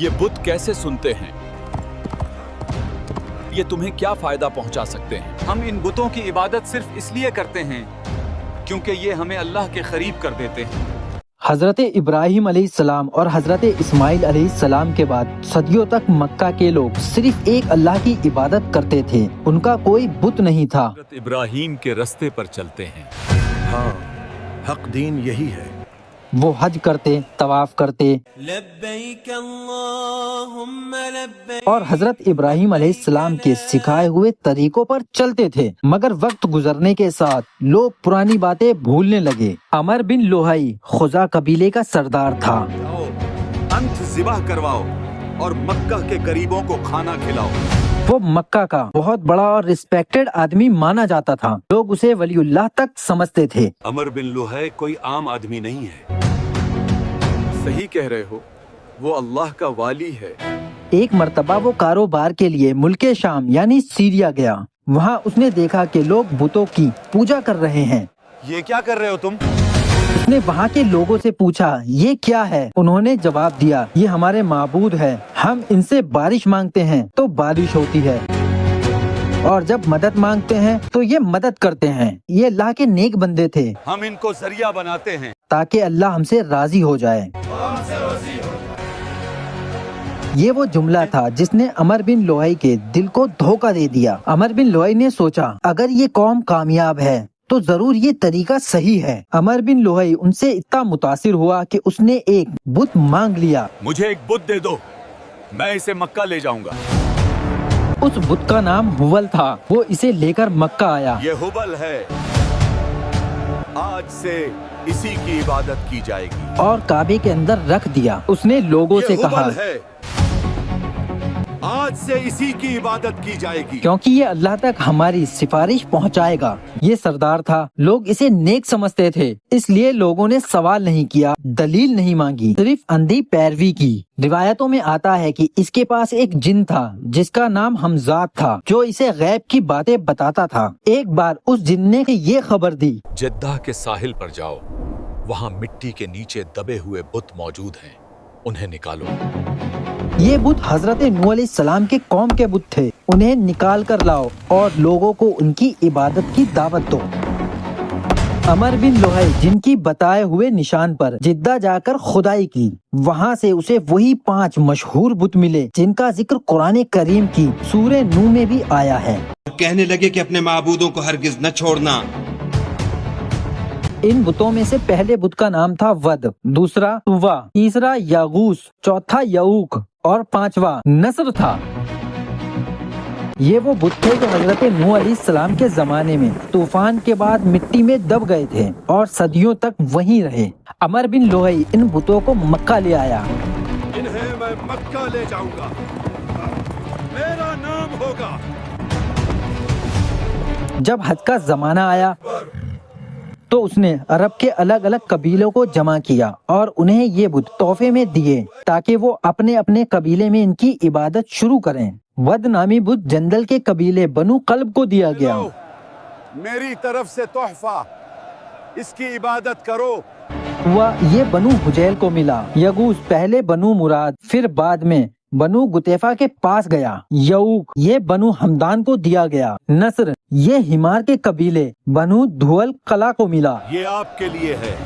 ये बुत कैसे सुनते हैं? ये तुम्हें क्या फायदा पहुंचा सकते हैं? हम इन बुतों की इबादत सिर्फ इसलिए करते हैं क्योंकि ये हमें अल्लाह के करीब कर देते हैं। हजरत इब्राहिम अलैहिस्सलाम और हजरत इस्माइल अलैहिस्सलाम के बाद सदियों तक मक्का के लोग सिर्फ एक अल्लाह की इबादत करते थे। उनका कोई बुत नहीं था। हजरत इब्राहिम के रास्ते पर चलते हैं। हाँ, हक दीन यही है। वो हज करते, तवाफ करते और हजरत इब्राहिम अलैहिस्सलाम के सिखाए हुए तरीकों पर चलते थे। मगर वक्त गुजरने के साथ लोग पुरानी बातें भूलने लगे। अमर बिन लोहाई खुजा कबीले का सरदार था। जाओ, अंत ज़िबाह करवाओ और मक्का के गरीबों को खाना खिलाओ। वो मक्का का बहुत बड़ा और रिस्पेक्टेड आदमी माना जाता था। लोग उसे वलीउल्लाह तक समझते थे। अमर बिन लुहै कोई आम आदमी नहीं है। सही कह रहे हो, वो अल्लाह का वाली है। एक मर्तबा वो कारोबार के लिए मुल्के शाम यानी सीरिया गया। वहाँ उसने देखा कि लोग बुतों की पूजा कर रहे हैं। ये क्या कर रहे हो तुम? उसने वहाँ के लोगों से पूछा, ये क्या है? उन्होंने जवाब दिया, ये हमारे माबूद है। हम इनसे बारिश मांगते हैं तो बारिश होती है, और जब मदद मांगते हैं तो ये मदद करते हैं। ये अल्लाह के नेक बंदे थे। हम इनको जरिया बनाते हैं ताकि अल्लाह हमसे राजी हो जाए। ये वो जुमला था जिसने अमर बिन लोहाई के दिल को धोखा दे दिया। अमर बिन लोहाई ने सोचा, अगर ये कौम कामयाब है तो जरूर ये तरीका सही है। अमर बिन लोहाई उनसे इतना मुतासिर हुआ कि उसने एक बुत मांग लिया। मुझे एक बुत दे दो, मैं इसे मक्का ले जाऊंगा। उस बुत का नाम हुबल था। वो इसे लेकर मक्का आया। ये हुबल है, आज से इसी की इबादत की जाएगी। और काबे के अंदर रख दिया। उसने लोगों से ये कहा, हुबल है, आज से इसी की इबादत की जाएगी। क्योंकि ये अल्लाह तक हमारी सिफारिश पहुंचाएगा। ये सरदार था। लोग इसे नेक समझते थे, इसलिए लोगों ने सवाल नहीं किया, दलील नहीं मांगी, सिर्फ अंधी पैरवी की। रिवायतों में आता है कि इसके पास एक जिन था जिसका नाम हमजाद था, जो इसे गैब की बातें बताता था। एक बार उस जिन ने ये खबर दी, जद्दा के साहिल पर जाओ, वहाँ मिट्टी के नीचे दबे हुए बुत मौजूद हैं, उन्हें निकालो। ये बुत हजरत नूह अलैहिस्सलाम के कौम के बुत थे। उन्हें निकाल कर लाओ और लोगों को उनकी इबादत की दावत दो। अमर बिन लोहाई जिनकी बताए हुए निशान पर जिद्दा जाकर खुदाई की। वहाँ से उसे वही 5 मशहूर बुत मिले जिनका जिक्र कुरान करीम की सूरे नूह में भी आया है। कहने लगे कि अपने माबूदों को हरगिज न छोड़ना। इन बुतों में से पहले बुत का नाम था वद, दूसरा तुवा, तीसरा यागूस, चौथा यऊक और 5वां नस्र था। ये वो बुत थे जो हजरत नूह अलैहिस्सलाम के जमाने में तूफान के बाद मिट्टी में दब गए थे और सदियों तक वहीं रहे। अमर बिन लोहाई इन बुतों को मक्का ले आया। इन्हें मैं मक्का ले जाऊंगा, मेरा नाम होगा। जब हज का जमाना आया तो उसने अरब के अलग अलग कबीलों को जमा किया और उन्हें ये बुत तोहफे में दिए ताकि वो अपने अपने कबीले में इनकी इबादत शुरू करें। वद नामी बुत जंदल के कबीले बनु कल्ब को दिया गया। मेरी तरफ से तोहफा, इसकी इबादत करो। हुआ ये बनु हुजैल को मिला। यगूस पहले बनु मुराद, फिर बाद में बनु गुतैफा के पास गया। यऊक ये बनु हमदान को दिया गया। नस्र ये हिमार के कबीले बनु धुअल कला को मिला। ये आपके लिए है,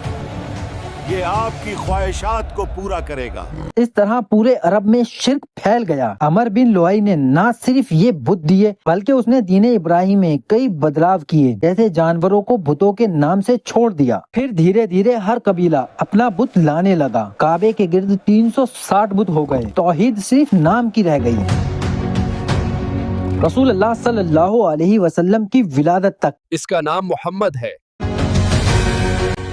ये आपकी ख्वाहिशात को पूरा करेगा। इस तरह पूरे अरब में शिर्क फैल गया। अमर बिन लोहाई ने ना सिर्फ ये बुत दिए बल्कि उसने दीन इब्राहिम में कई बदलाव किए, जैसे जानवरों को बुतों के नाम से छोड़ दिया। फिर धीरे धीरे हर कबीला अपना बुत लाने लगा। काबे के गिर्द 360 बुत हो गए। तौहीद सिर्फ नाम की रह गई। रसूल अल्लाह सल्लल्लाहु अलैहि वसल्लम की विलादत तक इसका नाम मोहम्मद है।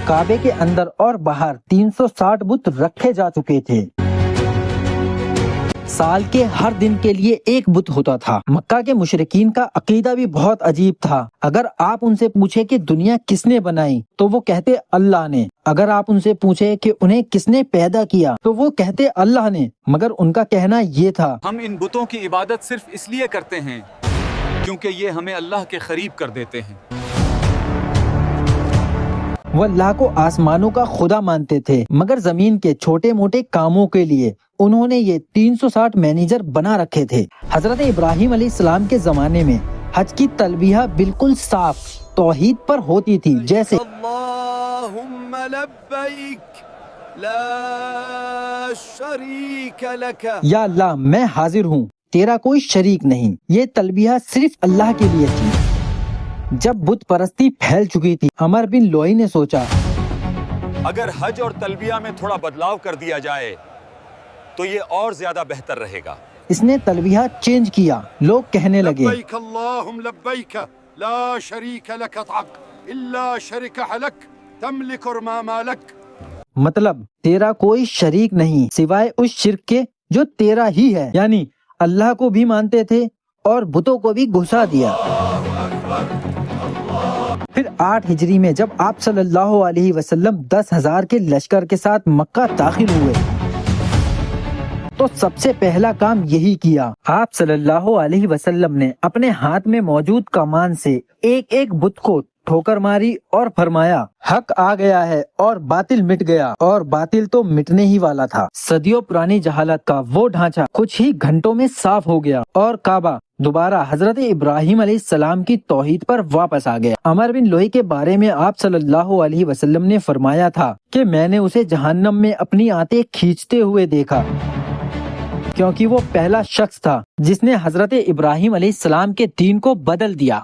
काबे के अंदर और बाहर 360 बुत रखे जा चुके थे। साल के हर दिन के लिए एक बुत होता था। मक्का के मुशरिकीन का अकीदा भी बहुत अजीब था। अगर आप उनसे पूछे कि दुनिया किसने बनाई तो वो कहते अल्लाह ने। अगर आप उनसे पूछे कि उन्हें किसने पैदा किया तो वो कहते अल्लाह ने। मगर उनका कहना ये था, हम इन बुतों की इबादत सिर्फ इसलिए करते हैं क्योंकि ये हमें अल्लाह के करीब कर देते हैं। वो अल्लाह को आसमानों का खुदा मानते थे, मगर जमीन के छोटे मोटे कामों के लिए انہوں نے یہ 360 مینیجر بنا رکھے تھے۔ حضرت ابراہیم علیہ السلام کے زمانے میں حج کی تلبیہ بالکل صاف توحید پر ہوتی تھی، جیسے اللہم لبیک لا شریک لک، یا اللہ میں حاضر ہوں، تیرا کوئی شریک نہیں۔ یہ تلبیہ صرف اللہ کے لیے تھی۔ جب بت پرستی پھیل چکی تھی، عمر بن لوئی نے سوچا اگر حج اور تلبیہ میں تھوڑا بدلاؤ کر دیا جائے تو یہ اور زیادہ بہتر رہے گا۔ اس نے تلبیہ چینج کیا۔ لوگ کہنے لگے لبیک اللہم لبیک لا شریک لک الا شرک لک تملک ما مالک، مطلب تیرا کوئی شریک نہیں سوائے اس شرک کے جو تیرا ہی ہے، یعنی اللہ کو بھی مانتے تھے اور بتوں کو بھی گھسا دیا۔ پھر 8 ہجری میں جب آپ صلی اللہ علیہ وسلم 10,000 کے لشکر کے ساتھ مکہ داخل ہوئے تو سب سے پہلا کام یہی کیا۔ آپ صلی اللہ علیہ وسلم نے اپنے ہاتھ میں موجود کمان سے ایک ایک بت کو ٹھوکر ماری اور فرمایا حق آ گیا ہے اور باطل مٹ گیا، اور باطل تو مٹنے ہی والا تھا۔ صدیوں پرانی جہالت کا وہ ڈھانچہ کچھ ہی گھنٹوں میں صاف ہو گیا اور کعبہ دوبارہ حضرت ابراہیم علیہ السلام کی توحید پر واپس آ گیا۔ عمر بن لوئی کے بارے میں آپ صلی اللہ علیہ وسلم نے فرمایا تھا کہ میں نے اسے جہنم میں اپنی آنتیں کھینچتے ہوئے دیکھا، کیونکہ وہ پہلا شخص تھا جس نے حضرت ابراہیم علیہ السلام کے دین کو بدل دیا۔